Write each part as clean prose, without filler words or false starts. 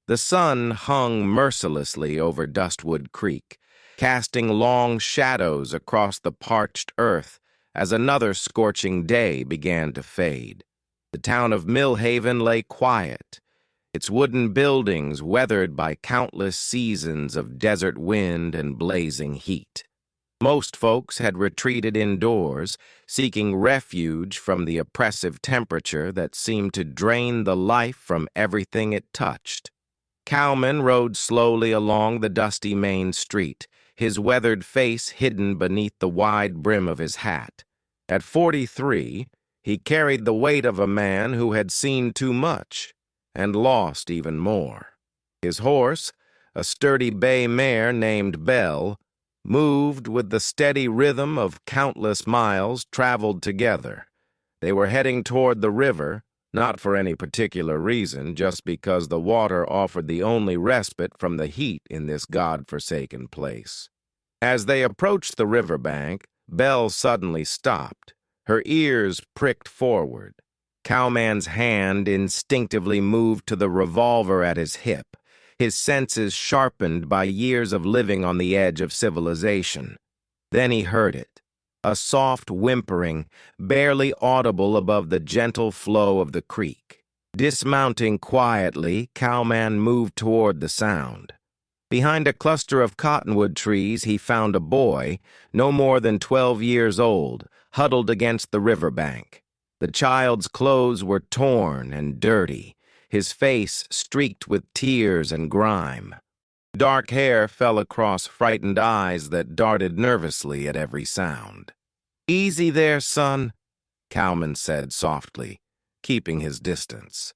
The sun hung mercilessly over Dustwood Creek, casting long shadows across the parched earth as another scorching day began to fade. The town of Millhaven lay quiet, its wooden buildings weathered by countless seasons of desert wind and blazing heat. Most folks had retreated indoors, seeking refuge from the oppressive temperature that seemed to drain the life from everything it touched. Cowman rode slowly along the dusty main street, his weathered face hidden beneath the wide brim of his hat. At 43, he carried the weight of a man who had seen too much and lost even more. His horse, a sturdy bay mare named Belle, moved with the steady rhythm of countless miles traveled together. They were heading toward the river, not for any particular reason, just because the water offered the only respite from the heat in this God-forsaken place. As they approached the riverbank, Belle suddenly stopped, her ears pricked forward. Cowman's hand instinctively moved to the revolver at his hip, his senses sharpened by years of living on the edge of civilization. Then he heard it, a soft whimpering, barely audible above the gentle flow of the creek. Dismounting quietly, Cowman moved toward the sound. Behind a cluster of cottonwood trees, he found a boy, no more than 12 years old, huddled against the riverbank. The child's clothes were torn and dirty, his face streaked with tears and grime. Dark hair fell across frightened eyes that darted nervously at every sound. "Easy there, son," Cowman said softly, keeping his distance.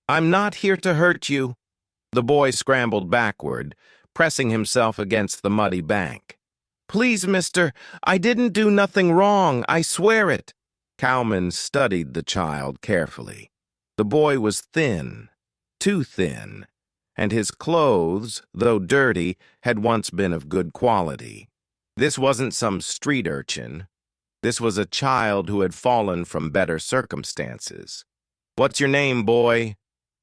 "I'm not here to hurt you." The boy scrambled backward, pressing himself against the muddy bank. "Please, mister, I didn't do nothing wrong, I swear it." Cowman studied the child carefully. The boy was thin, too thin, and his clothes, though dirty, had once been of good quality. This wasn't some street urchin. This was a child who had fallen from better circumstances. "What's your name, boy?"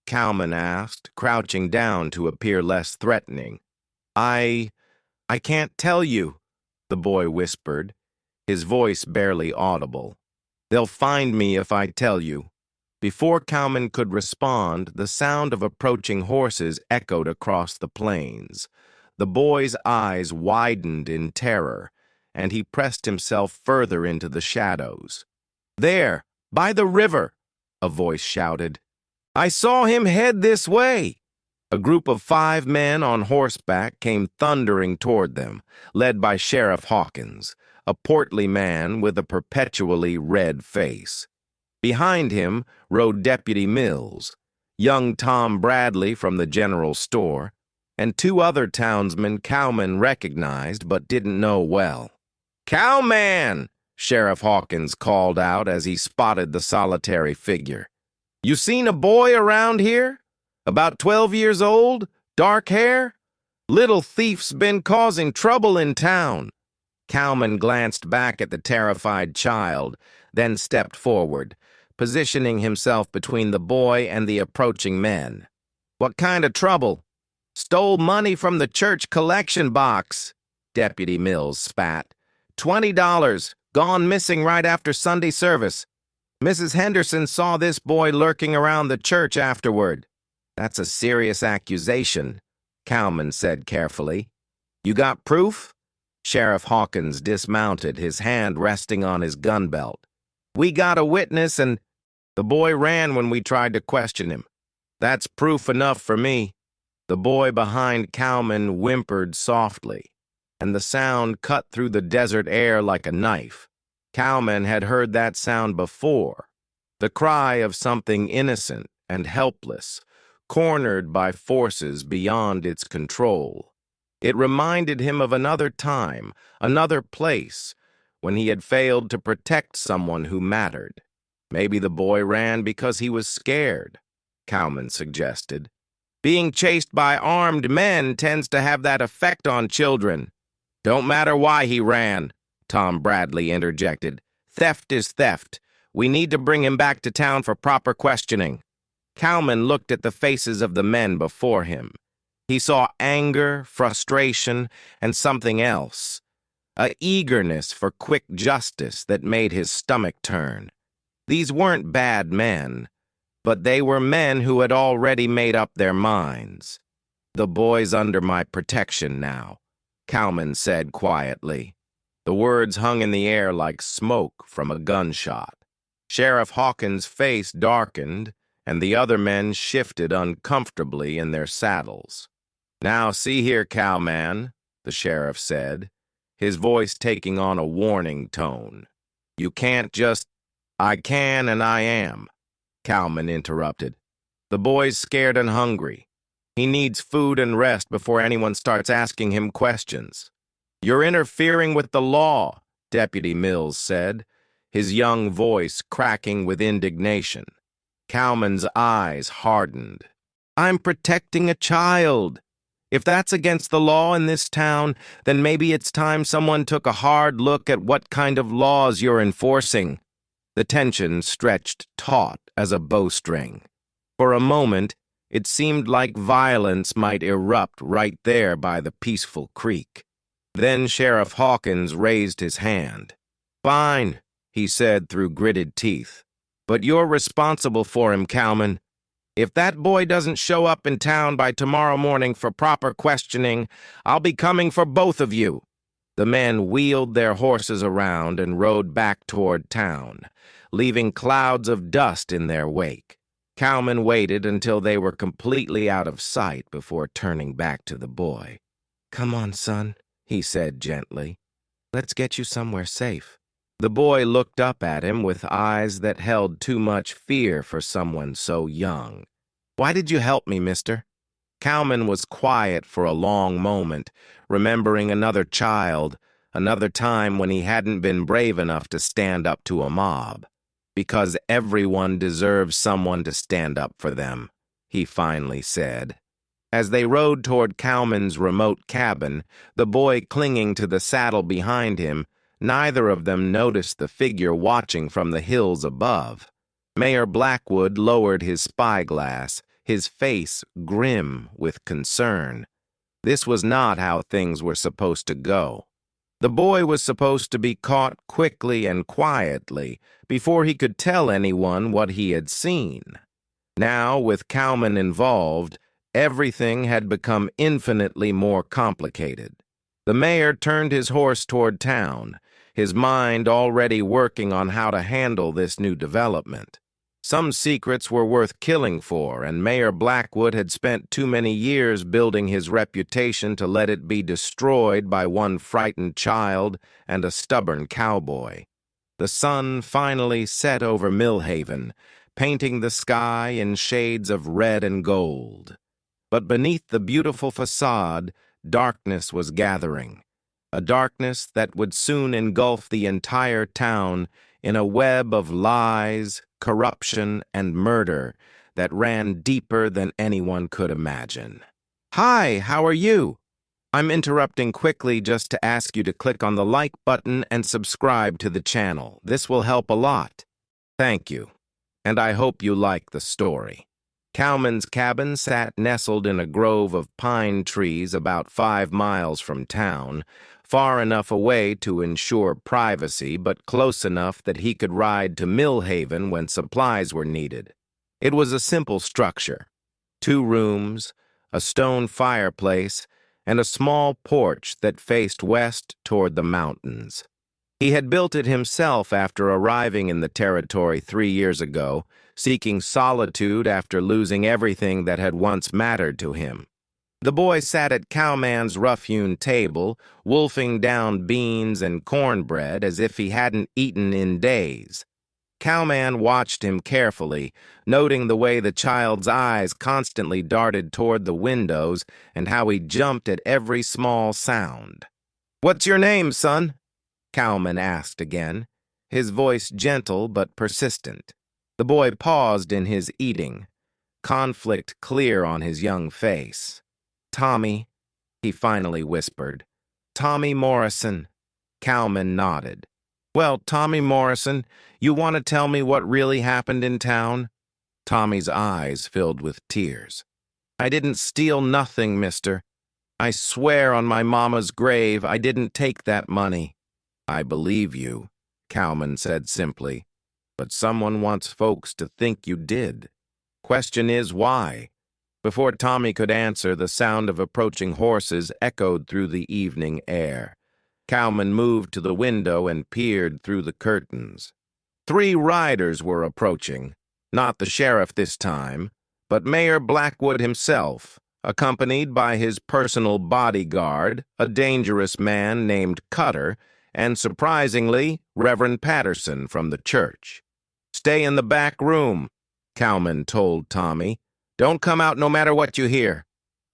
Cowman asked, crouching down to appear less threatening. I can't tell you," the boy whispered, his voice barely audible. "They'll find me if I tell you." Before Cowman could respond, the sound of approaching horses echoed across the plains. The boy's eyes widened in terror, and he pressed himself further into the shadows. "There, by the river," a voice shouted. "I saw him head this way." A group of 5 men on horseback came thundering toward them, led by Sheriff Hawkins, a portly man with a perpetually red face. Behind him rode Deputy Mills, young Tom Bradley from the general store, and 2 other townsmen Cowman recognized but didn't know well. "Cowman!" Sheriff Hawkins called out as he spotted the solitary figure. "You seen a boy around here? About 12 years old? Dark hair? Little thief's been causing trouble in town." Cowman glanced back at the terrified child, then stepped forward, positioning himself between the boy and the approaching men. "What kind of trouble?" "Stole money from the church collection box," Deputy Mills spat. $20, gone missing right after Sunday service. Mrs. Henderson saw this boy lurking around the church afterward. "That's a serious accusation," Cowman said carefully. "You got proof?" Sheriff Hawkins dismounted, his hand resting on his gun belt. "We got a witness, and the boy ran when we tried to question him. That's proof enough for me." The boy behind Cowman whimpered softly, and the sound cut through the desert air like a knife. Cowman had heard that sound before, the cry of something innocent and helpless, cornered by forces beyond its control. It reminded him of another time, another place, when he had failed to protect someone who mattered. Maybe the boy ran because he was scared, Cowman suggested. "Being chased by armed men tends to have that effect on children." "Don't matter why he ran," Tom Bradley interjected. "Theft is theft. We need to bring him back to town for proper questioning." Cowman looked at the faces of the men before him. He saw anger, frustration, and something else, a eagerness for quick justice that made his stomach turn. These weren't bad men, but they were men who had already made up their minds. "The boy's under my protection now," Cowman said quietly. The words hung in the air like smoke from a gunshot. Sheriff Hawkins' face darkened, and the other men shifted uncomfortably in their saddles. "Now see here, Cowman," the sheriff said, his voice taking on a warning tone. "You can't just—" "I can and I am," Cowman interrupted. "The boy's scared and hungry. He needs food and rest before anyone starts asking him questions." "You're interfering with the law," Deputy Mills said, his young voice cracking with indignation. Cowman's eyes hardened. "I'm protecting a child. If that's against the law in this town, then maybe it's time someone took a hard look at what kind of laws you're enforcing." The tension stretched taut as a bowstring. For a moment, it seemed like violence might erupt right there by the peaceful creek. Then Sheriff Hawkins raised his hand. "Fine," he said through gritted teeth. "But you're responsible for him, Cowman. If that boy doesn't show up in town by tomorrow morning for proper questioning, I'll be coming for both of you." The men wheeled their horses around and rode back toward town, leaving clouds of dust in their wake. Cowman waited until they were completely out of sight before turning back to the boy. "Come on, son," he said gently. "Let's get you somewhere safe." The boy looked up at him with eyes that held too much fear for someone so young. "Why did you help me, mister?" Cowman was quiet for a long moment, remembering another child, another time when he hadn't been brave enough to stand up to a mob. "Because everyone deserves someone to stand up for them," he finally said. As they rode toward Cowman's remote cabin, the boy clinging to the saddle behind him, neither of them noticed the figure watching from the hills above. Mayor Blackwood lowered his spyglass, his face grim with concern. This was not how things were supposed to go. The boy was supposed to be caught quickly and quietly before he could tell anyone what he had seen. Now, with Cowman involved, everything had become infinitely more complicated. The mayor turned his horse toward town, his mind already working on how to handle this new development. Some secrets were worth killing for, and Mayor Blackwood had spent too many years building his reputation to let it be destroyed by one frightened child and a stubborn cowboy. The sun finally set over Millhaven, painting the sky in shades of red and gold. But beneath the beautiful facade, darkness was gathering, a darkness that would soon engulf the entire town in a web of lies, corruption, and murder that ran deeper than anyone could imagine. "Hi, how are you? I'm interrupting quickly just to ask you to click on the like button and subscribe to the channel. This will help a lot. Thank you, and I hope you like the story." Cowman's cabin sat nestled in a grove of pine trees about 5 miles from town, far enough away to ensure privacy, but close enough that he could ride to Millhaven when supplies were needed. It was a simple structure: 2 rooms, a stone fireplace, and a small porch that faced west toward the mountains. He had built it himself after arriving in the territory 3 years ago, seeking solitude after losing everything that had once mattered to him. The boy sat at Cowman's rough-hewn table, wolfing down beans and cornbread as if he hadn't eaten in days. Cowman watched him carefully, noting the way the child's eyes constantly darted toward the windows and how he jumped at every small sound. "What's your name, son?" Cowman asked again, his voice gentle but persistent. The boy paused in his eating, conflict clear on his young face. "Tommy," he finally whispered. "Tommy Morrison." Cowman nodded. "Well, Tommy Morrison, you want to tell me what really happened in town?" Tommy's eyes filled with tears. I didn't steal nothing, mister. I swear on my mama's grave I didn't take that money. I believe you, Cowman said simply, but someone wants folks to think you did. Question is why? Before Tommy could answer, the sound of approaching horses echoed through the evening air. Cowman moved to the window and peered through the curtains. 3 riders were approaching, not the sheriff this time, but Mayor Blackwood himself, accompanied by his personal bodyguard, a dangerous man named Cutter, and surprisingly, Reverend Patterson from the church. Stay in the back room, Cowman told Tommy. Don't come out no matter what you hear.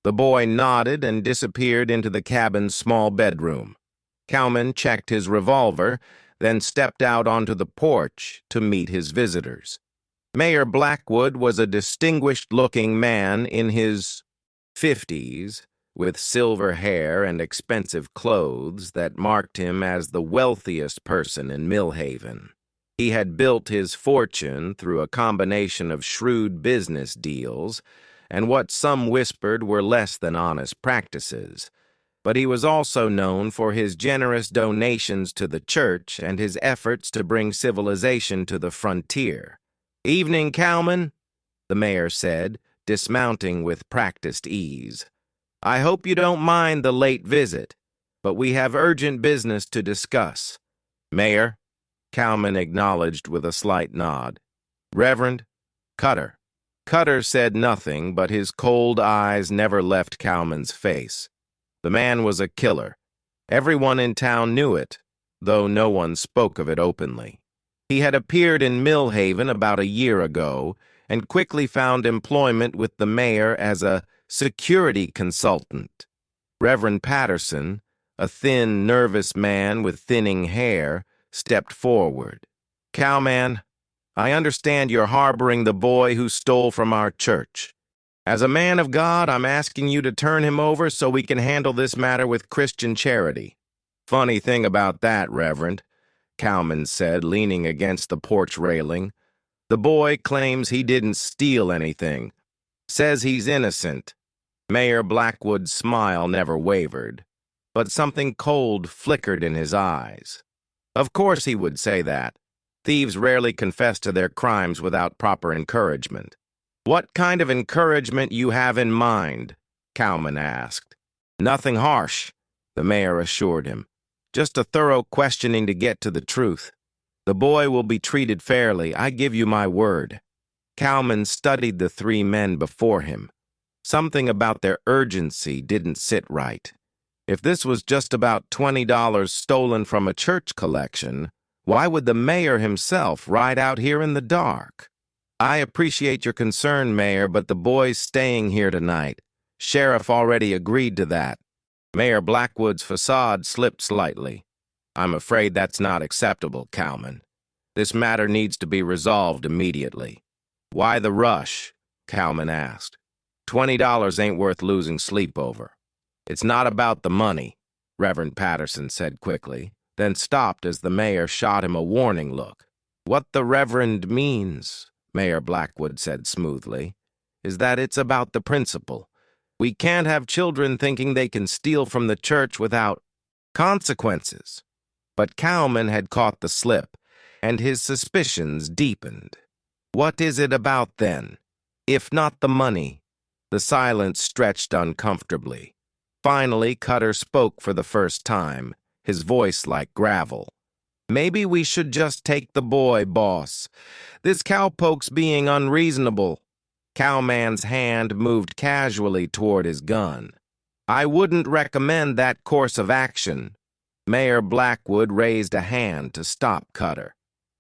The boy nodded and disappeared into the cabin's small bedroom. Cowman checked his revolver, then stepped out onto the porch to meet his visitors. Mayor Blackwood was a distinguished-looking man in his 50s, with silver hair and expensive clothes that marked him as the wealthiest person in Millhaven. He had built his fortune through a combination of shrewd business deals and what some whispered were less than honest practices, but he was also known for his generous donations to the church and his efforts to bring civilization to the frontier. "Evening, Cowman," the mayor said, dismounting with practiced ease. "I hope you don't mind the late visit, but we have urgent business to discuss." "Mayor," Cowman acknowledged with a slight nod. "Reverend Cutter." Cutter said nothing, but his cold eyes never left Cowman's face. The man was a killer. Everyone in town knew it, though no one spoke of it openly. He had appeared in Millhaven about a year ago and quickly found employment with the mayor as a security consultant. Reverend Patterson, a thin, nervous man with thinning hair, stepped forward. "Cowman, I understand you're harboring the boy who stole from our church. As a man of God, I'm asking you to turn him over so we can handle this matter with Christian charity." "Funny thing about that, Reverend," Cowman said, leaning against the porch railing. "The boy claims he didn't steal anything. Says he's innocent." Mayor Blackwood's smile never wavered, but something cold flickered in his eyes. Of course he would say that. Thieves rarely confess to their crimes without proper encouragement. "What kind of encouragement you have in mind?" Cowman asked. "Nothing harsh," the mayor assured him. "Just a thorough questioning to get to the truth. The boy will be treated fairly, I give you my word." Cowman studied the 3 men before him. Something about their urgency didn't sit right. If this was just about $20 stolen from a church collection, why would the mayor himself ride out here in the dark? "I appreciate your concern, Mayor, but the boy's staying here tonight. Sheriff already agreed to that." Mayor Blackwood's facade slipped slightly. "I'm afraid that's not acceptable, Cowman. This matter needs to be resolved immediately." "Why the rush?" Cowman asked. $20 ain't worth losing sleep over." "It's not about the money," Reverend Patterson said quickly, then stopped as the mayor shot him a warning look. "What the Reverend means," Mayor Blackwood said smoothly, "is that it's about the principle. We can't have children thinking they can steal from the church without consequences." But Cowman had caught the slip, and his suspicions deepened. "What is it about, then? If not the money?" The silence stretched uncomfortably. Finally, Cutter spoke for the first time, his voice like gravel. "Maybe we should just take the boy, boss. This cowpoke's being unreasonable." Cowman's hand moved casually toward his gun. "I wouldn't recommend that course of action." Mayor Blackwood raised a hand to stop Cutter.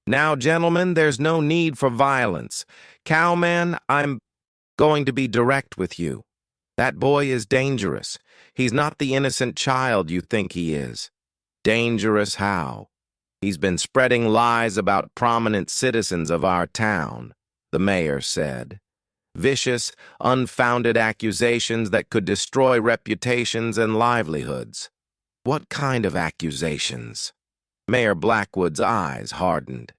"Now, gentlemen, there's no need for violence. Cowman, I'm going to be direct with you. That boy is dangerous. He's not the innocent child you think he is." "Dangerous how?" "He's been spreading lies about prominent citizens of our town," the mayor said. "Vicious, unfounded accusations that could destroy reputations and livelihoods." "What kind of accusations?" Mayor Blackwood's eyes hardened.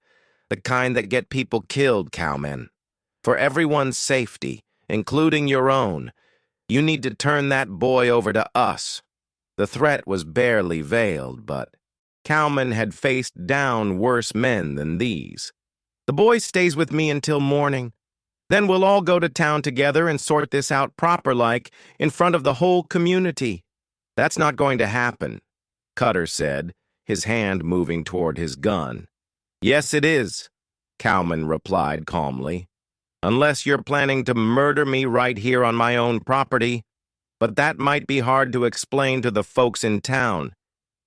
"The kind that get people killed, Cowman. For everyone's safety, including your own, you need to turn that boy over to us." The threat was barely veiled, but Cowman had faced down worse men than these. "The boy stays with me until morning. Then we'll all go to town together and sort this out proper-like in front of the whole community." "That's not going to happen," Cutter said, his hand moving toward his gun. "Yes, it is," Cowman replied calmly. "Unless you're planning to murder me right here on my own property. But that might be hard to explain to the folks in town,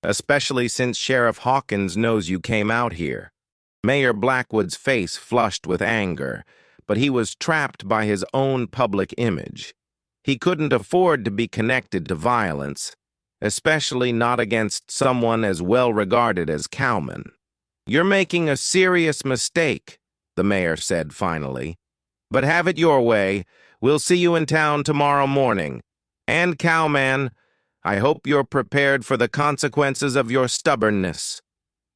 especially since Sheriff Hawkins knows you came out here." Mayor Blackwood's face flushed with anger, but he was trapped by his own public image. He couldn't afford to be connected to violence, especially not against someone as well-regarded as Cowman. "You're making a serious mistake," the mayor said finally. "But have it your way. We'll see you in town tomorrow morning. And Cowman, I hope you're prepared for the consequences of your stubbornness."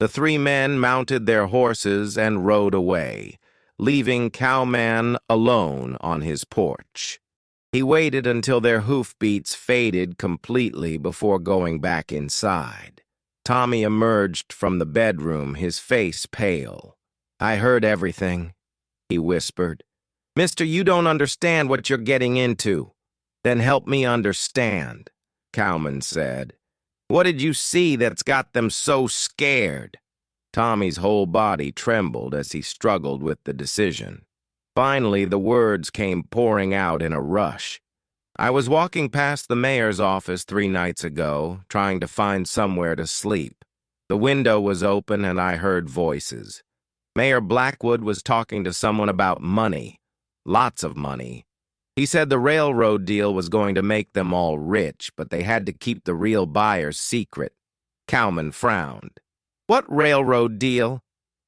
The three men mounted their horses and rode away, leaving Cowman alone on his porch. He waited until their hoofbeats faded completely before going back inside. Tommy emerged from the bedroom, his face pale. "I heard everything," he whispered. "Mister, you don't understand what you're getting into." "Then help me understand," Cowman said. "What did you see that's got them so scared?" Tommy's whole body trembled as he struggled with the decision. Finally, the words came pouring out in a rush. "I was walking past the mayor's office 3 nights ago, trying to find somewhere to sleep. The window was open and I heard voices. Mayor Blackwood was talking to someone about money. Lots of money. He said the railroad deal was going to make them all rich, but they had to keep the real buyers secret." Cowman frowned. "What railroad deal?"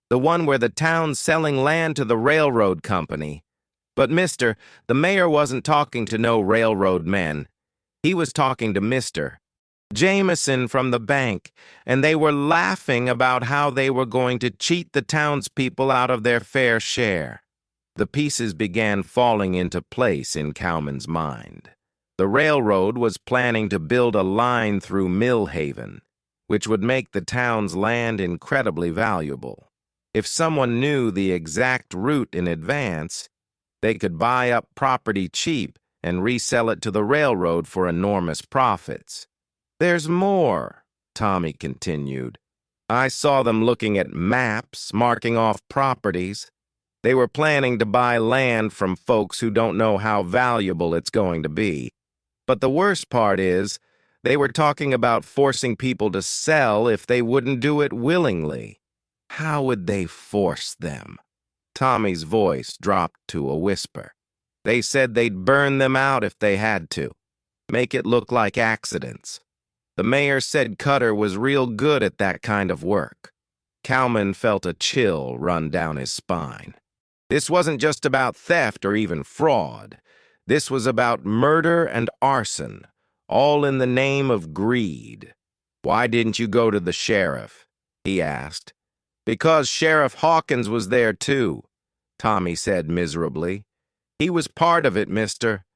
"The one where the town's selling land to the railroad company." "But, mister, the mayor wasn't talking to no railroad men. He was talking to Mr. Jameson from the bank, and they were laughing about how they were going to cheat the townspeople out of their fair share." The pieces began falling into place in Cowman's mind. The railroad was planning to build a line through Millhaven, which would make the town's land incredibly valuable. If someone knew the exact route in advance, they could buy up property cheap and resell it to the railroad for enormous profits. "There's more," Tommy continued. "I saw them looking at maps, marking off properties. They were planning to buy land from folks who don't know how valuable it's going to be. But the worst part is, they were talking about forcing people to sell if they wouldn't do it willingly. How would they force them?" Tommy's voice dropped to a whisper. "They said they'd burn them out if they had to. Make it look like accidents. The mayor said Cutter was real good at that kind of work." Cowman felt a chill run down his spine. This wasn't just about theft or even fraud. This was about murder and arson, all in the name of greed. "Why didn't you go to the sheriff?" he asked. "Because Sheriff Hawkins was there too," Tommy said miserably. "He was part of it, mister.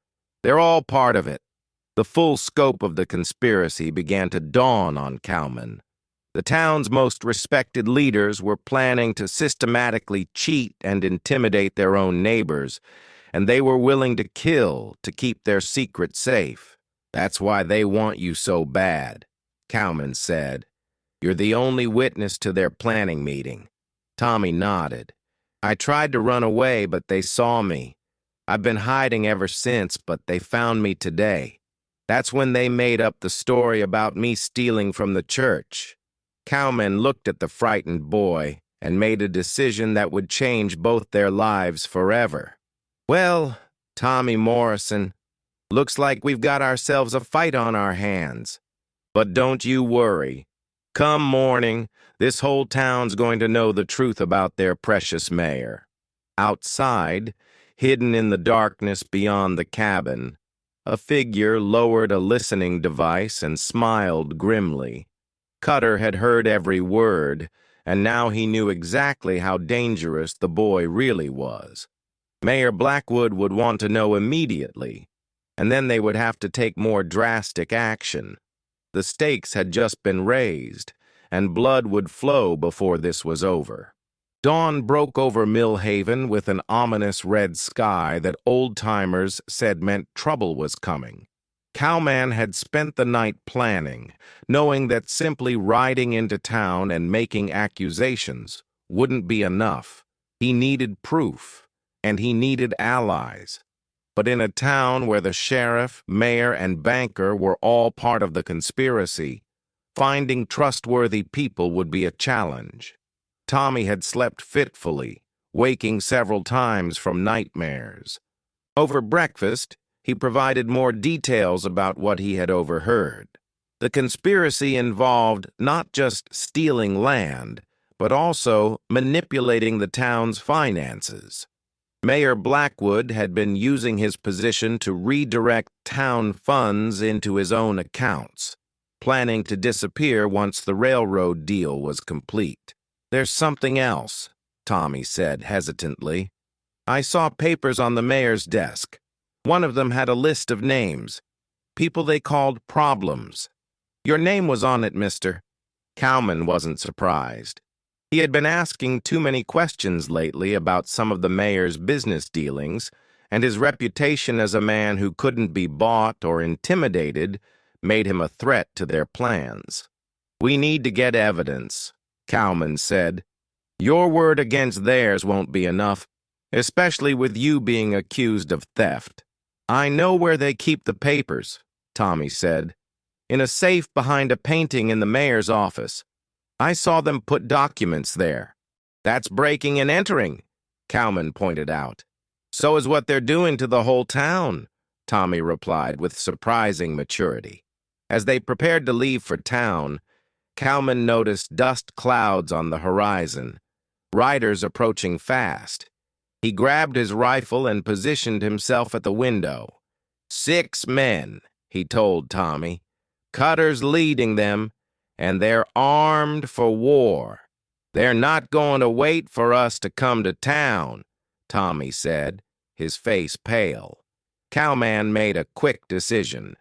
They're all part of it." The full scope of the conspiracy began to dawn on Cowman. The town's most respected leaders were planning to systematically cheat and intimidate their own neighbors, and they were willing to kill to keep their secret safe. "That's why they want you so bad," Cowman said. "You're the only witness to their planning meeting." Tommy nodded. "I tried to run away, but they saw me. I've been hiding ever since, but they found me today. That's when they made up the story about me stealing from the church." Cowman looked at the frightened boy and made a decision that would change both their lives forever. "Well, Tommy Morrison, looks like we've got ourselves a fight on our hands. But don't you worry. Come morning, this whole town's going to know the truth about their precious mayor." Outside, hidden in the darkness beyond the cabin, a figure lowered a listening device and smiled grimly. Cutter had heard every word, and now he knew exactly how dangerous the boy really was. Mayor Blackwood would want to know immediately, and then they would have to take more drastic action. The stakes had just been raised, and blood would flow before this was over. Dawn broke over Millhaven with an ominous red sky that old-timers said meant trouble was coming. Cowman had spent the night planning, knowing that simply riding into town and making accusations wouldn't be enough. He needed proof, and he needed allies. But in a town where the sheriff, mayor, and banker were all part of the conspiracy, finding trustworthy people would be a challenge. Tommy had slept fitfully, waking several times from nightmares. Over breakfast, he provided more details about what he had overheard. The conspiracy involved not just stealing land, but also manipulating the town's finances. Mayor Blackwood had been using his position to redirect town funds into his own accounts, planning to disappear once the railroad deal was complete. "There's something else," Tommy said hesitantly. "I saw papers on the mayor's desk. One of them had a list of names, people they called problems. Your name was on it, mister." Cowman wasn't surprised. He had been asking too many questions lately about some of the mayor's business dealings, and his reputation as a man who couldn't be bought or intimidated made him a threat to their plans. "We need to get evidence," Cowman said. "Your word against theirs won't be enough, especially with you being accused of theft." "I know where they keep the papers," Tommy said. "In a safe behind a painting in the mayor's office. I saw them put documents there." "That's breaking and entering," Cowman pointed out. "So is what they're doing to the whole town," Tommy replied with surprising maturity. As they prepared to leave for town, Cowman noticed dust clouds on the horizon, riders approaching fast. He grabbed his rifle and positioned himself at the window. 6 men, he told Tommy. Cutter's leading them, and they're armed for war. "They're not going to wait for us to come to town," Tommy said, his face pale. Cowman made a quick decision.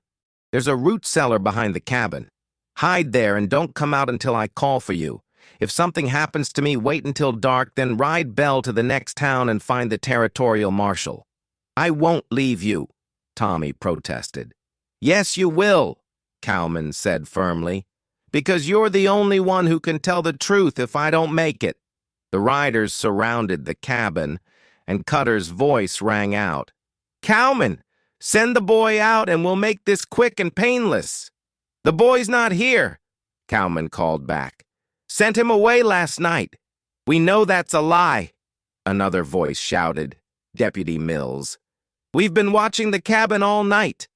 "There's a root cellar behind the cabin. Hide there and don't come out until I call for you. If something happens to me, wait until dark, then ride Bell to the next town and find the territorial marshal." "I won't leave you," Tommy protested. "Yes, you will," Cowman said firmly, "because you're the only one who can tell the truth if I don't make it." The riders surrounded the cabin, and Cutter's voice rang out. "Cowman, send the boy out and we'll make this quick and painless." "The boy's not here," Cowman called back. "Sent him away last night." "We know that's a lie," another voice shouted, Deputy Mills. "We've been watching the cabin all night."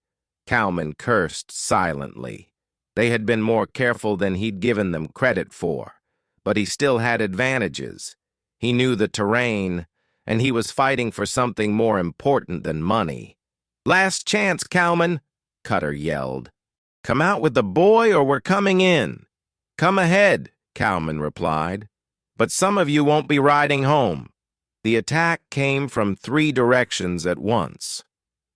Cowman cursed silently. They had been more careful than he'd given them credit for, but he still had advantages. He knew the terrain, and he was fighting for something more important than money. "Last chance, Cowman," Cutter yelled. "Come out with the boy or we're coming in." "Come ahead," Cowman replied. "But some of you won't be riding home." The attack came from 3 directions at once.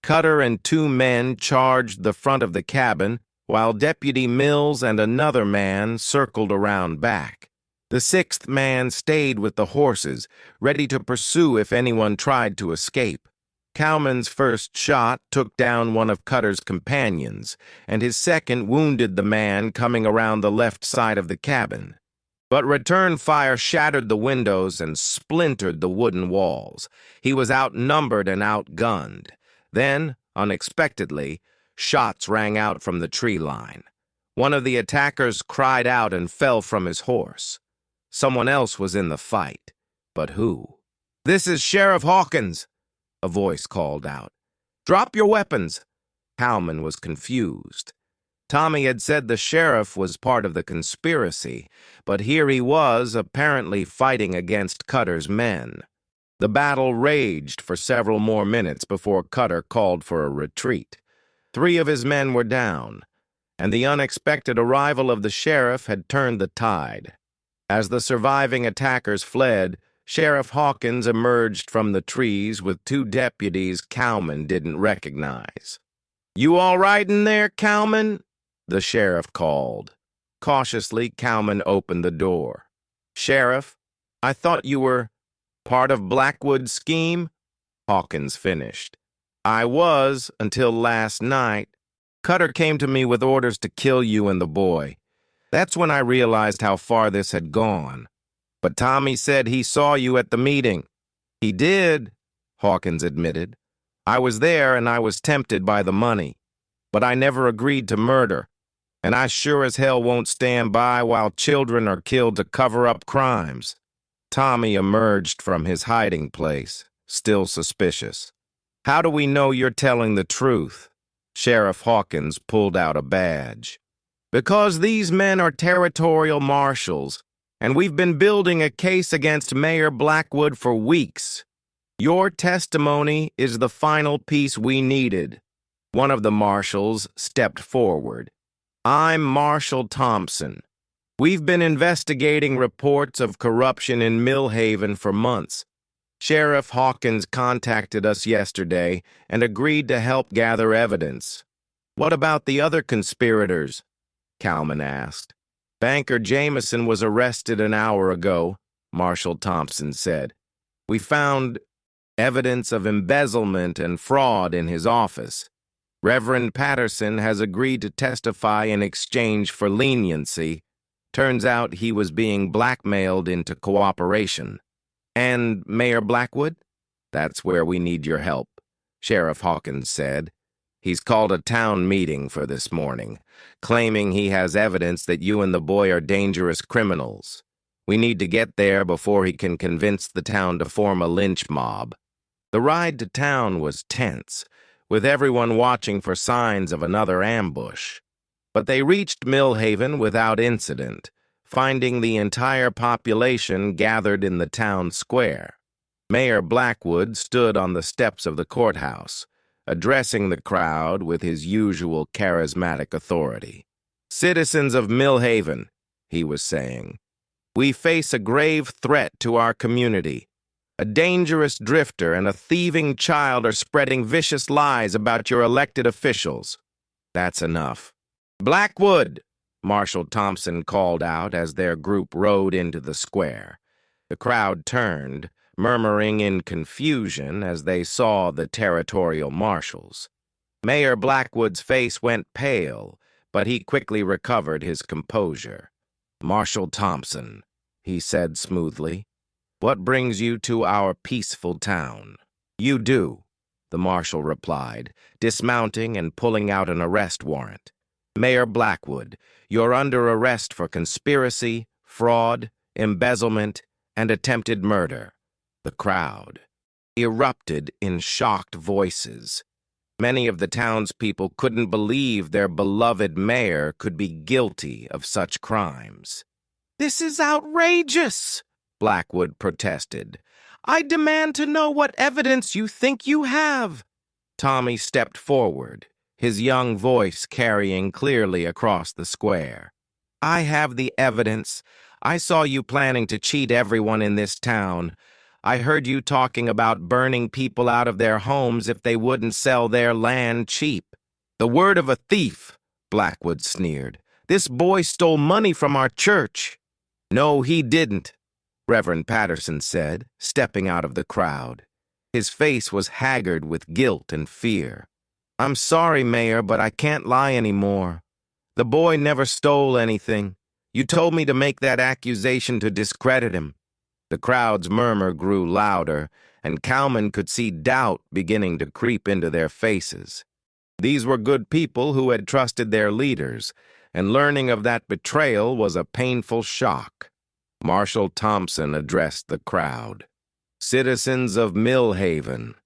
Cutter and 2 men charged the front of the cabin, while Deputy Mills and another man circled around back. The 6th man stayed with the horses, ready to pursue if anyone tried to escape. Cowman's first shot took down one of Cutter's companions, and his second wounded the man coming around the left side of the cabin. But return fire shattered the windows and splintered the wooden walls. He was outnumbered and outgunned. Then, unexpectedly, shots rang out from the tree line. One of the attackers cried out and fell from his horse. Someone else was in the fight. But who? "This is Sheriff Hawkins," a voice called out. "Drop your weapons." Cowman was confused. Tommy had said the sheriff was part of the conspiracy, but here he was apparently fighting against Cutter's men. The battle raged for several more minutes before Cutter called for a retreat. 3 of his men were down, and the unexpected arrival of the sheriff had turned the tide. As the surviving attackers fled, Sheriff Hawkins emerged from the trees with two deputies Cowman didn't recognize. "You all right in there, Cowman?" the sheriff called. Cautiously, Cowman opened the door. "Sheriff, I thought you were part of Blackwood's scheme?" Hawkins finished. "I was until last night. Cutter came to me with orders to kill you and the boy. That's when I realized how far this had gone. But Tommy said he saw you at the meeting." "He did," Hawkins admitted. "I was there and I was tempted by the money. But I never agreed to murder. And I sure as hell won't stand by while children are killed to cover up crimes." Tommy emerged from his hiding place, still suspicious. "How do we know you're telling the truth?" Sheriff Hawkins pulled out a badge. "Because these men are territorial marshals, and we've been building a case against Mayor Blackwood for weeks. Your testimony is the final piece we needed." One of the marshals stepped forward. "I'm Marshal Thompson. We've been investigating reports of corruption in Millhaven for months. Sheriff Hawkins contacted us yesterday and agreed to help gather evidence." "What about the other conspirators?" Cowman asked. "Banker Jameson was arrested an hour ago," Marshal Thompson said. "We found evidence of embezzlement and fraud in his office. Reverend Patterson has agreed to testify in exchange for leniency. Turns out he was being blackmailed into cooperation." "And Mayor Blackwood?" "That's where we need your help," Sheriff Hawkins said. "He's called a town meeting for this morning, claiming he has evidence that you and the boy are dangerous criminals. We need to get there before he can convince the town to form a lynch mob." The ride to town was tense, with everyone watching for signs of another ambush. But they reached Millhaven without incident, finding the entire population gathered in the town square. Mayor Blackwood stood on the steps of the courthouse, addressing the crowd with his usual charismatic authority. "Citizens of Millhaven," he was saying, "we face a grave threat to our community. A dangerous drifter and a thieving child are spreading vicious lies about your elected officials." "That's enough." "Blackwood!" Marshal Thompson called out as their group rode into the square. The crowd turned, murmuring in confusion as they saw the territorial marshals. Mayor Blackwood's face went pale, but he quickly recovered his composure. "Marshal Thompson," he said smoothly, "what brings you to our peaceful town?" "You do," the marshal replied, dismounting and pulling out an arrest warrant. "Mayor Blackwood, you're under arrest for conspiracy, fraud, embezzlement, and attempted murder." The crowd erupted in shocked voices. Many of the townspeople couldn't believe their beloved mayor could be guilty of such crimes. "This is outrageous," Blackwood protested. "I demand to know what evidence you think you have." Tommy stepped forward, his young voice carrying clearly across the square. "I have the evidence. I saw you planning to cheat everyone in this town. I heard you talking about burning people out of their homes if they wouldn't sell their land cheap." "The word of a thief," Blackwood sneered. "This boy stole money from our church." "No, he didn't," Reverend Patterson said, stepping out of the crowd. His face was haggard with guilt and fear. "I'm sorry, Mayor, but I can't lie anymore. The boy never stole anything. You told me to make that accusation to discredit him." The crowd's murmur grew louder, and Cowman could see doubt beginning to creep into their faces. These were good people who had trusted their leaders, and learning of that betrayal was a painful shock. Marshal Thompson addressed the crowd. "Citizens of Millhaven,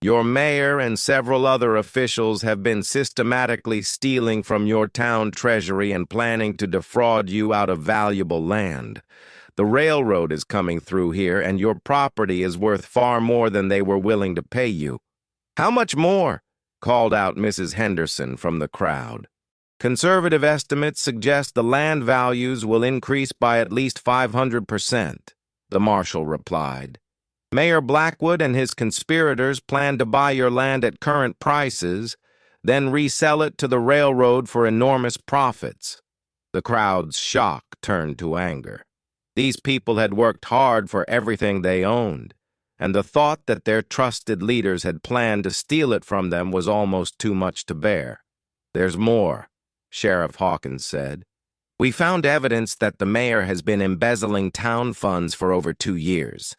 your mayor and several other officials have been systematically stealing from your town treasury and planning to defraud you out of valuable land. The railroad is coming through here, and your property is worth far more than they were willing to pay you." "How much more?" called out Mrs. Henderson from the crowd. "Conservative estimates suggest the land values will increase by at least 500%. the marshal replied. Mayor Blackwood and his conspirators plan to buy your land at current prices, then resell it to the railroad for enormous profits. The crowd's shock turned to anger. These people had worked hard for everything they owned, and the thought that their trusted leaders had planned to steal it from them was almost too much to bear. There's more, Sheriff Hawkins said. We found evidence that the mayor has been embezzling town funds for over 2 years.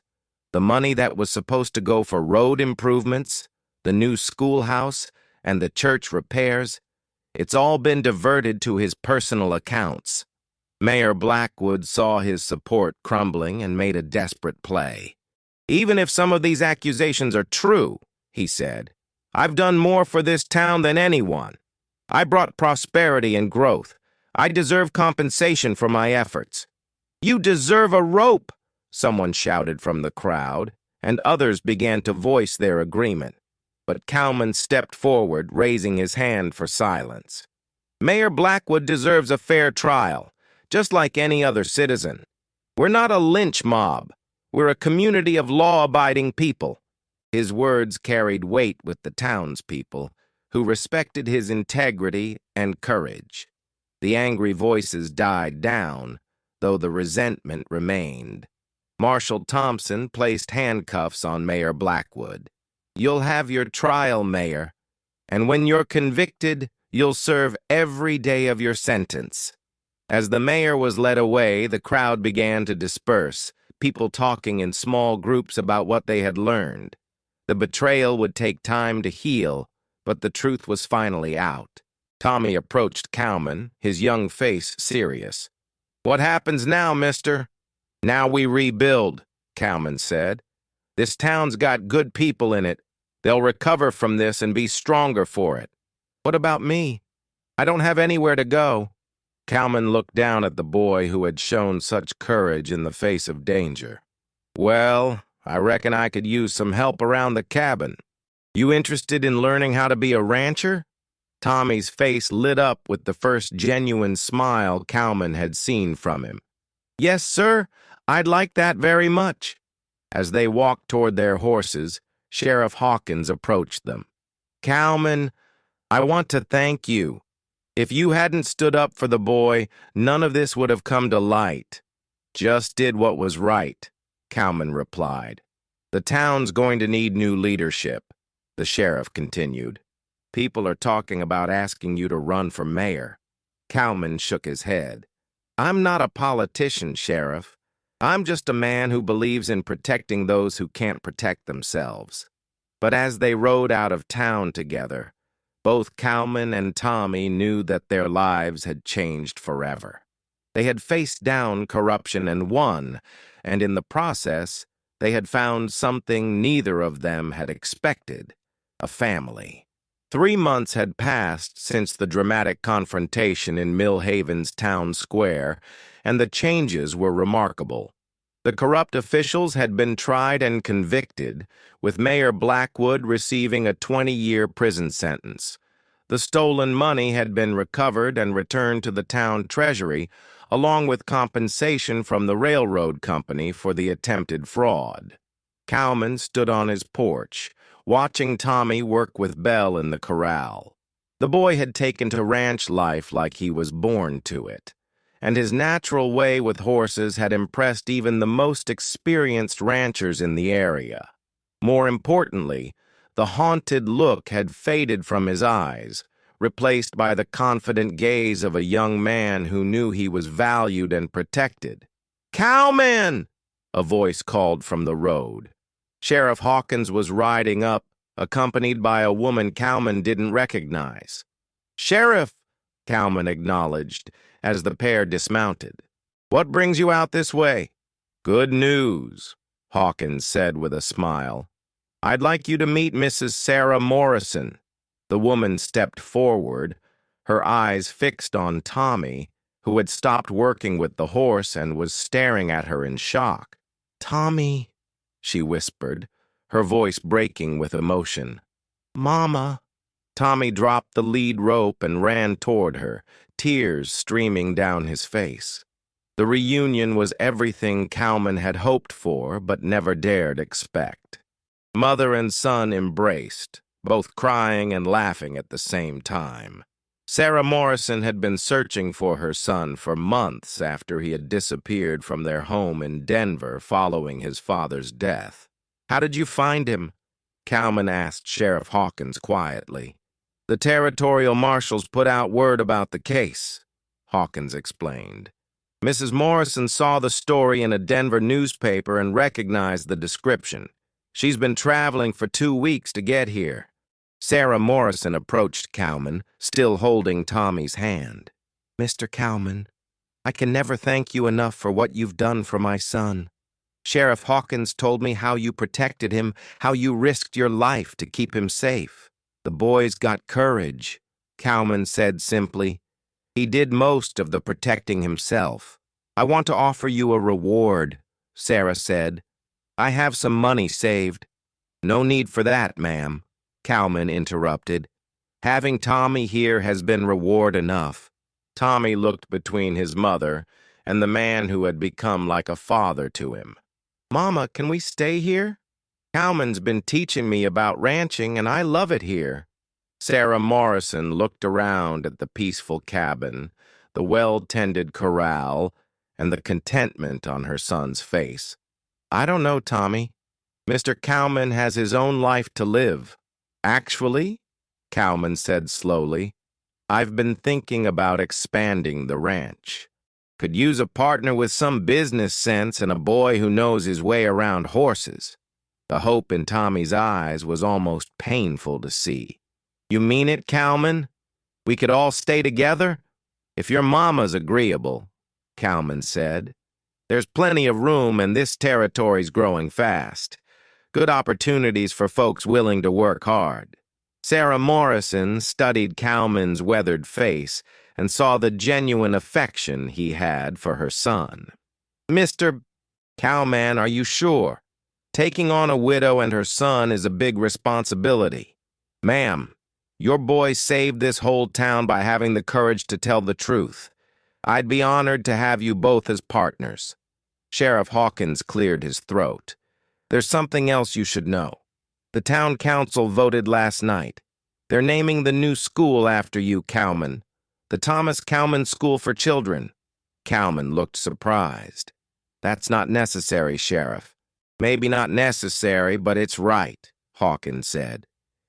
The money that was supposed to go for road improvements, the new schoolhouse, and the church repairs, it's all been diverted to his personal accounts. Mayor Blackwood saw his support crumbling and made a desperate play. Even if some of these accusations are true, he said, I've done more for this town than anyone. I brought prosperity and growth. I deserve compensation for my efforts. You deserve a rope, someone shouted from the crowd, and others began to voice their agreement. But Cowman stepped forward, raising his hand for silence. Mayor Blackwood deserves a fair trial, just like any other citizen. We're not a lynch mob. We're a community of law-abiding people. His words carried weight with the townspeople, who respected his integrity and courage. The angry voices died down, though the resentment remained. Marshal Thompson placed handcuffs on Mayor Blackwood. You'll have your trial, Mayor, and when you're convicted, you'll serve every day of your sentence. As the mayor was led away, the crowd began to disperse, people talking in small groups about what they had learned. The betrayal would take time to heal, but the truth was finally out. Tommy approached Cowman, his young face serious. What happens now, mister? Now we rebuild, Cowman said. This town's got good people in it. They'll recover from this and be stronger for it. What about me? I don't have anywhere to go. Cowman looked down at the boy who had shown such courage in the face of danger. Well, I reckon I could use some help around the cabin. You interested in learning how to be a rancher? Tommy's face lit up with the first genuine smile Cowman had seen from him. Yes, sir, I'd like that very much. As they walked toward their horses, Sheriff Hawkins approached them. Cowman, I want to thank you. If you hadn't stood up for the boy, none of this would have come to light. Just did what was right, Cowman replied. The town's going to need new leadership, the sheriff continued. People are talking about asking you to run for mayor. Cowman shook his head. I'm not a politician, Sheriff. I'm just a man who believes in protecting those who can't protect themselves. But as they rode out of town together, both Cowman and Tommy knew that their lives had changed forever. They had faced down corruption and won, and in the process, they had found something neither of them had expected, a family. 3 months had passed since the dramatic confrontation in Millhaven's town square, and the changes were remarkable. The corrupt officials had been tried and convicted, with Mayor Blackwood receiving a 20-year prison sentence. The stolen money had been recovered and returned to the town treasury, along with compensation from the railroad company for the attempted fraud. Cowman stood on his porch, watching Tommy work with Belle in the corral. The boy had taken to ranch life like he was born to it, and his natural way with horses had impressed even the most experienced ranchers in the area. More importantly, the haunted look had faded from his eyes, replaced by the confident gaze of a young man who knew he was valued and protected. "Cowman!" a voice called from the road. Sheriff Hawkins was riding up, accompanied by a woman Cowman didn't recognize. "Sheriff," Cowman acknowledged as the pair dismounted. "What brings you out this way?" "Good news," Hawkins said with a smile. "I'd like you to meet Mrs. Sarah Morrison." The woman stepped forward, her eyes fixed on Tommy, who had stopped working with the horse and was staring at her in shock. "Tommy," she whispered, her voice breaking with emotion. "Mama." Tommy dropped the lead rope and ran toward her, tears streaming down his face. The reunion was everything Cowman had hoped for but never dared expect. Mother and son embraced, both crying and laughing at the same time. Sarah Morrison had been searching for her son for months after he had disappeared from their home in Denver following his father's death. "How did you find him?" Cowman asked Sheriff Hawkins quietly. "The territorial marshals put out word about the case," Hawkins explained. "Mrs. Morrison saw the story in a Denver newspaper and recognized the description. She's been traveling for 2 weeks to get here." Sarah Morrison approached Cowman, still holding Tommy's hand. "Mr. Cowman, I can never thank you enough for what you've done for my son. Sheriff Hawkins told me how you protected him, how you risked your life to keep him safe. The boy's got courage," Cowman said simply. "He did most of the protecting himself. I want to offer you a reward," Sarah said. "I have some money saved." "No need for that, ma'am," Cowman interrupted. "Having Tommy here has been reward enough." Tommy looked between his mother and the man who had become like a father to him. "Mama, can we stay here? Cowman's been teaching me about ranching, and I love it here." Sarah Morrison looked around at the peaceful cabin, the well-tended corral, and the contentment on her son's face. "I don't know, Tommy. Mr. Cowman has his own life to live." "Actually," Cowman said slowly, "I've been thinking about expanding the ranch. Could use a partner with some business sense and a boy who knows his way around horses." The hope in Tommy's eyes was almost painful to see. "You mean it, Cowman? We could all stay together?" "If your mama's agreeable," Cowman said. "There's plenty of room and this territory's growing fast. Good opportunities for folks willing to work hard." Sarah Morrison studied Cowman's weathered face and saw the genuine affection he had for her son. "Mr. Cowman, are you sure? Taking on a widow and her son is a big responsibility." "Ma'am, your boy saved this whole town by having the courage to tell the truth. I'd be honored to have you both as partners." Sheriff Hawkins cleared his throat. "There's something else you should know. The town council voted last night. They're naming the new school after you, Cowman. The Thomas Cowman School for Children." Cowman looked surprised. "That's not necessary, Sheriff." "Maybe not necessary, but it's right," Hawkins said.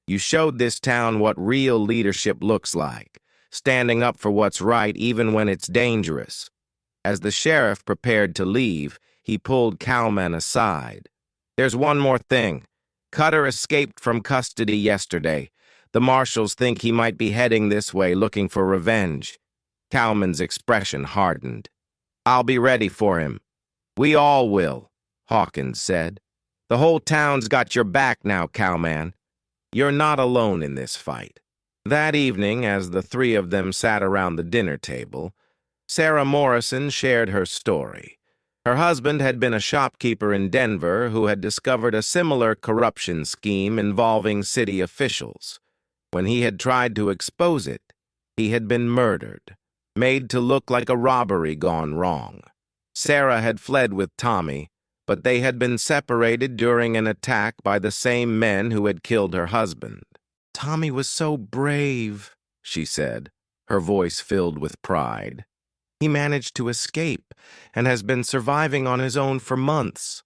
"You showed this town what real leadership looks like, standing up for what's right even when it's dangerous." As the sheriff prepared to leave, he pulled Cowman aside. "There's one more thing. Cutter escaped from custody yesterday. The marshals think he might be heading this way looking for revenge." Cowman's expression hardened. "I'll be ready for him." "We all will," Hawkins said. "The whole town's got your back now, Cowman. You're not alone in this fight." That evening, as the three of them sat around the dinner table, Sarah Morrison shared her story. Her husband had been a shopkeeper in Denver who had discovered a similar corruption scheme involving city officials. When he had tried to expose it, he had been murdered, made to look like a robbery gone wrong. Sarah had fled with Tommy, but they had been separated during an attack by the same men who had killed her husband. "Tommy was so brave," she said, her voice filled with pride. "He managed to escape and has been surviving on his own for months."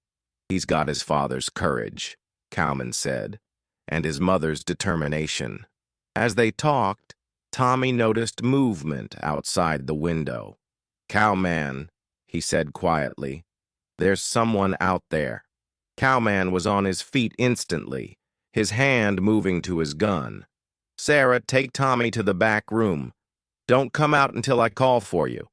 "He's got his father's courage," Cowman said, "and his mother's determination." As they talked, Tommy noticed movement outside the window. "Cowman," he said quietly, "there's someone out there." Cowman was on his feet instantly, his hand moving to his gun. "Sarah, take Tommy to the back room. Don't come out until I call for you."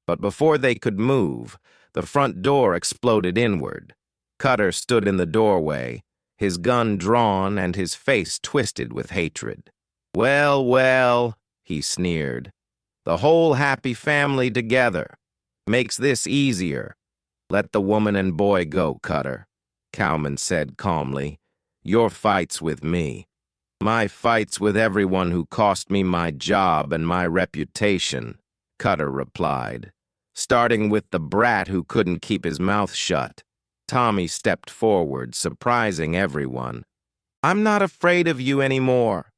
But before they could move, the front door exploded inward. Cutter stood in the doorway, his gun drawn and his face twisted with hatred. "Well, well," he sneered. "The whole happy family together. Makes this easier." "Let the woman and boy go, Cutter," Cowman said calmly. "Your fight's with me. My fight's with everyone who cost me my job and my reputation," Cutter replied. starting with the brat who couldn't keep his mouth shut. Tommy stepped forward, surprising everyone. "I'm not afraid of you anymore."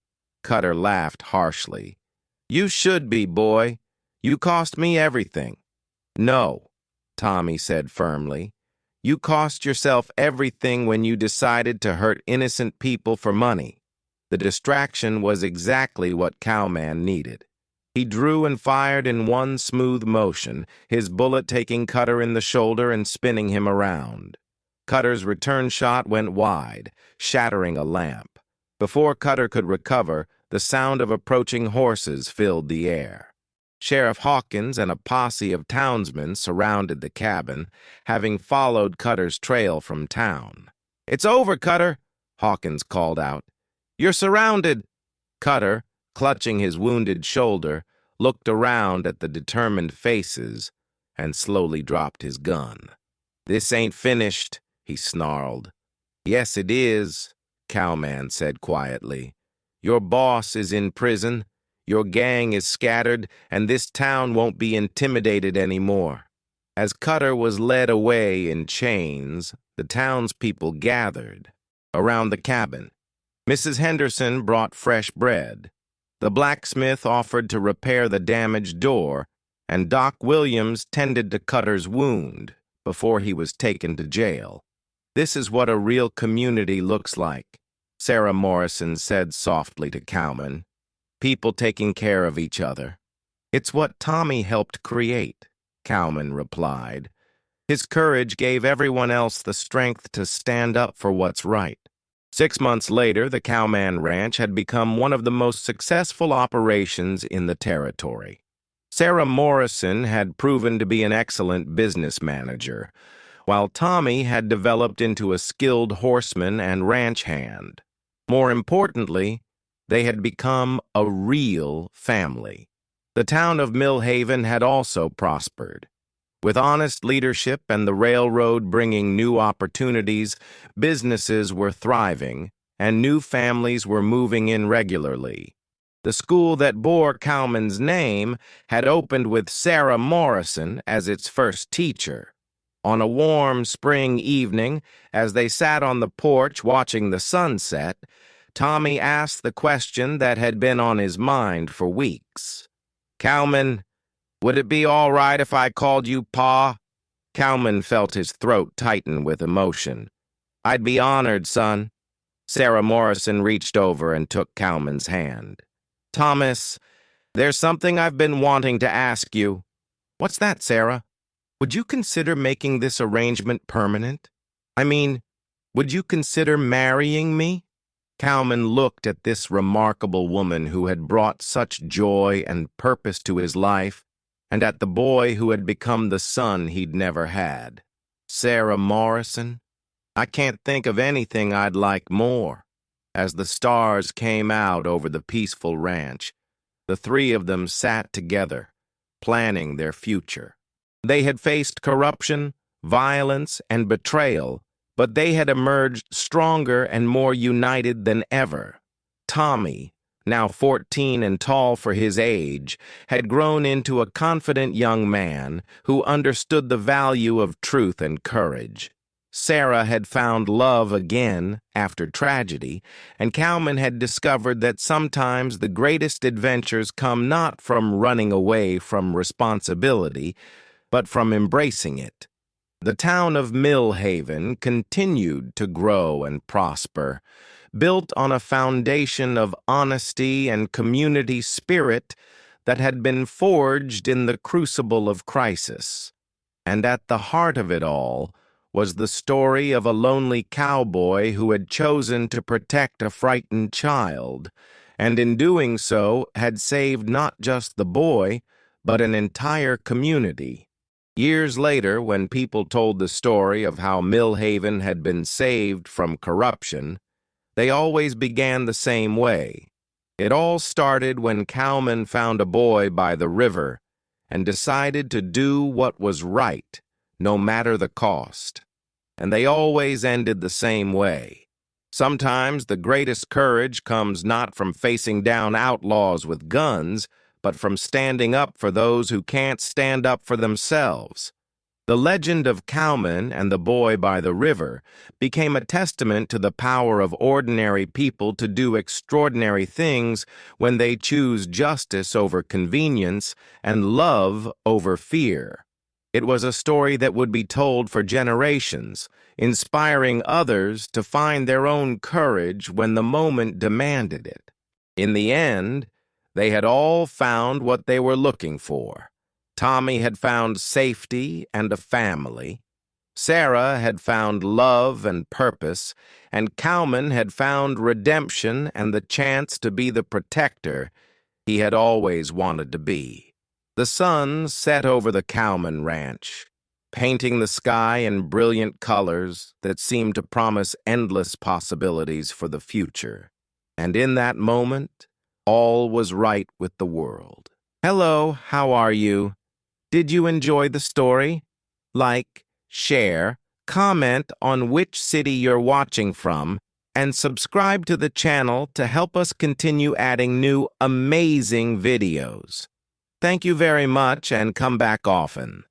Cutter laughed harshly. "You should be, boy. You cost me everything." "No," Tommy said firmly. "You cost yourself everything when you decided to hurt innocent people for money." The distraction was exactly what Cowman needed. He drew and fired in one smooth motion, his bullet taking Cutter in the shoulder and spinning him around. Cutter's return shot went wide, shattering a lamp. Before Cutter could recover, the sound of approaching horses filled the air. Sheriff Hawkins and a posse of townsmen surrounded the cabin, having followed Cutter's trail from town. "It's over, Cutter," Hawkins called out. "You're surrounded." Cutter, clutching his wounded shoulder, looked around at the determined faces and slowly dropped his gun. "This ain't finished," he snarled. "Yes, it is," Cowman said quietly. "Your boss is in prison, your gang is scattered, and this town won't be intimidated anymore." As Cutter was led away in chains, the townspeople gathered around the cabin. Mrs. Henderson brought fresh bread. The blacksmith offered to repair the damaged door, and Doc Williams tended to Cutter's wound before he was taken to jail. "This is what a real community looks like," Sarah Morrison said softly to Cowman. "People taking care of each other." "It's what Tommy helped create," Cowman replied. "His courage gave everyone else the strength to stand up for what's right." 6 months later, the Cowman Ranch had become one of the most successful operations in the territory. Sarah Morrison had proven to be an excellent business manager, while Tommy had developed into a skilled horseman and ranch hand. More importantly, they had become a real family. The town of Millhaven had also prospered. With honest leadership and the railroad bringing new opportunities, businesses were thriving, and new families were moving in regularly. The school that bore Cowman's name had opened with Sarah Morrison as its first teacher. On a warm spring evening, as they sat on the porch watching the sunset, Tommy asked the question that had been on his mind for weeks. "Cowman, would it be all right if I called you Pa?" Cowman felt his throat tighten with emotion. "I'd be honored, son." Sarah Morrison reached over and took Cowman's hand. "Thomas, there's something I've been wanting to ask you." "What's that, Sarah?" "Would you consider making this arrangement permanent? I mean, would you consider marrying me?" Cowman looked at this remarkable woman who had brought such joy and purpose to his life, and at the boy who had become the son he'd never had. "Sarah Morrison? I can't think of anything I'd like more." As the stars came out over the peaceful ranch, the three of them sat together, planning their future. They had faced corruption, violence, and betrayal, but they had emerged stronger and more united than ever. Tommy, now 14 and tall for his age, had grown into a confident young man who understood the value of truth and courage. Sarah had found love again after tragedy, and Cowman had discovered that sometimes the greatest adventures come not from running away from responsibility, but from embracing it. The town of Millhaven continued to grow and prosper, built on a foundation of honesty and community spirit that had been forged in the crucible of crisis. And at the heart of it all was the story of a lonely cowboy who had chosen to protect a frightened child, and in doing so had saved not just the boy, but an entire community. Years later, when people told the story of how Millhaven had been saved from corruption, they always began the same way. It all started when Cowman found a boy by the river and decided to do what was right, no matter the cost. And they always ended the same way. Sometimes the greatest courage comes not from facing down outlaws with guns, but from standing up for those who can't stand up for themselves. The legend of Cowman and the boy by the river became a testament to the power of ordinary people to do extraordinary things when they choose justice over convenience and love over fear. It was a story that would be told for generations, inspiring others to find their own courage when the moment demanded it. In the end, they had all found what they were looking for. Tommy had found safety and a family. Sarah had found love and purpose, and Cowman had found redemption and the chance to be the protector he had always wanted to be. The sun set over the Cowman ranch, painting the sky in brilliant colors that seemed to promise endless possibilities for the future. And in that moment, all was right with the world. Hello, how are you? Did you enjoy the story? Like, share, comment on which city you're watching from, and subscribe to the channel to help us continue adding new amazing videos. Thank you very much and come back often.